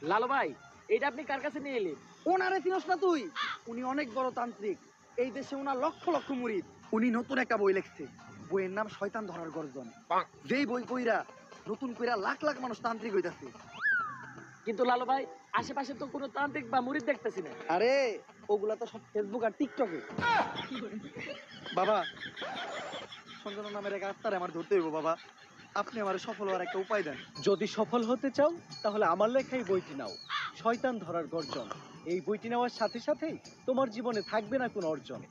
লালু ভাই, এটা আপনি কার কাছে নিয়ে এলেন? ওনারে চিনস না তুই? উনি অনেক বড় তান্ত্রিক। এই দেশে ওনার লক্ষ লক্ষ মুরিদ। উনি নতুন একটা বই লিখছে, বইয়ের নাম শয়তান ধরার গর্জন। যেই বই কইরা নতুন কইরা লাখ লাখ মানুষ তান্ত্রিক হইতাছে। কিন্তু লালু ভাই, আশেপাশে তো কোনো তান্ত্রিক বা মুরিদ দেখতেছি না। আরে ওগুলা তো সব ফেসবুক আর টিকটকে। বাবা, সঞ্জনা নামের এক আত্মারে আমার ধরতে হইব বাবা। আপনি আমার সফল হওয়ার একটা উপায় দেন। যদি সফল হতে চাও তাহলে আমার লেখাই বইটি নাও, শয়তান ধরার গর্জন। এই বইটি নেওয়ার সাথে সাথেই তোমার জীবনে থাকবে না কোনো অর্জন।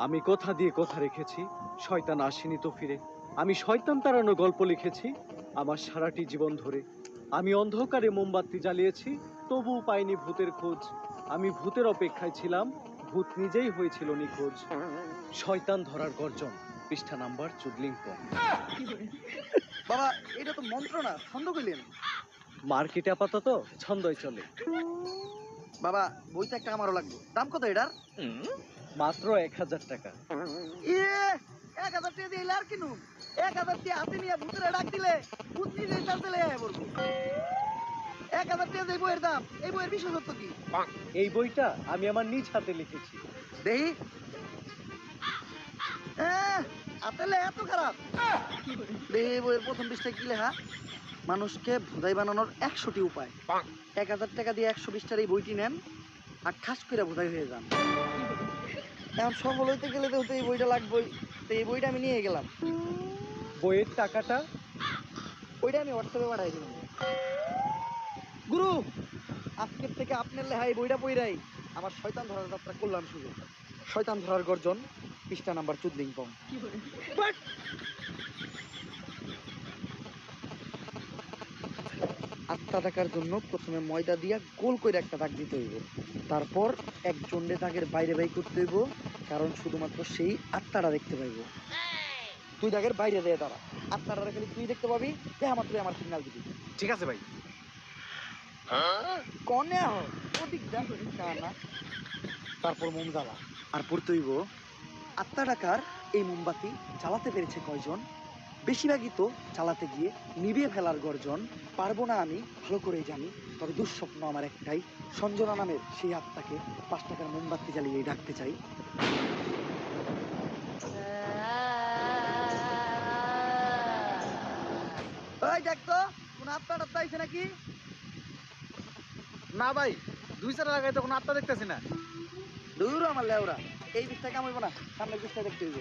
আমি কথা দিয়ে কথা রেখেছি, শয়তান আসেনি তো ফিরে। আমি শয়তান তাড়ানোর গল্প লিখেছি আমার সারাটি জীবন ধরে। আমি অন্ধকারে মোমবাতি জ্বালিয়েছি, তবুও পাইনি ভূতের খোঁজ। আমি ভূতের অপেক্ষায় ছিলাম, ভূত নিজেই হয়েছিল নিখোঁজ। শয়তান ধরার গর্জন, পৃষ্ঠা নাম্বার চুদলিংপং। বাবা, এটা তো মন্ত্র না, ছন্দ কইলেন। মার্কেটে আপাতত ছন্দই চলে। বাবা, বইটা একটা আমারও লাগবে। দাম কত এটার? মাত্র 1000 টাকা। ইয়ে, 1000 টাকা দিয়ে আর কিনু? 1000 টাকা হাতে নিয়ে ভূতের ডাক দিলে ভূত নিজেই চালতে লেগে পড়বো। 1000 টাকা দিয়ে বইয়ের দাম, এই বইয়ের বিশেষত্ব কি? এই বইটা আমি আমার নিজ হাতে লিখেছি। দেহি আপেলে এত খারাপ। দেহি বইয়ের প্রথম পৃষ্ঠায় কি লেখা? মানুষকে ভোদাই বানানোর 100টি উপায়। 1000 টাকা দিয়ে 120টার এই বইটি নেন আর ঠাস করে ভোদাই হয়ে যান। এখন সফল হইতে গেলে তো এই বইটা লাগবেই। তো এই বইটা আমি নিয়ে গেলাম। বইয়ের টাকাটা? ওইটা আমি হোয়াটসঅ্যাপে পাঠাই দিলাম। গুরু, আজকের থেকে আপনার লেখা এই বইটা পইরাই আমার শয়তান ধরার যাত্রা করলাম শুরু। শয়তান ধরার গর্জন, পৃষ্ঠা নাম্বার চুদলিংপং। আটটা টাকার জন্য প্রথমে ময়দা দিয়া গোল করে একটা দাগ দিতে হইব। তারপর এক জন্ডে দাগের বাইরে বাই করতে হইব, কারণ শুধুমাত্র সেই আত্মাটা দেখতে পাইব। তুই দাগের বাইরে দিয়ে দাঁড়া, আত্মাটা খালি তুই দেখতে পাবি। আমার তুই আমার সিগন্যাল দিবি। ঠিক আছে ভাই। কনে ওদিক দেখ না। তারপর মোম জ্বালা আর পড়তে হইব, আত্মা টাকার এই মোমবাতি জ্বালাতে পেরেছে কয়জন? বেশিরভাগই তো চালাতে গিয়ে নিভিয়ে ফেলার গর্জন। পারবো না আমি ভালো করেই জানি, তবে দুঃস্বপ্ন আমার একটাই, সঞ্জনা নামের সেই আত্মাকে 5 টাকার মোমবাতি জ্বালিয়ে ডাকতে চাই। ওই দেখতো কোন আত্মা টাত্মা আইছে নাকি? না ভাই, 2 লাগাই তো কোনো আত্মা দেখতেছি না। দূর আমার লেওরা, এই বিষটা কামাইবো না, সামনের বিষটা দেখতে হইব।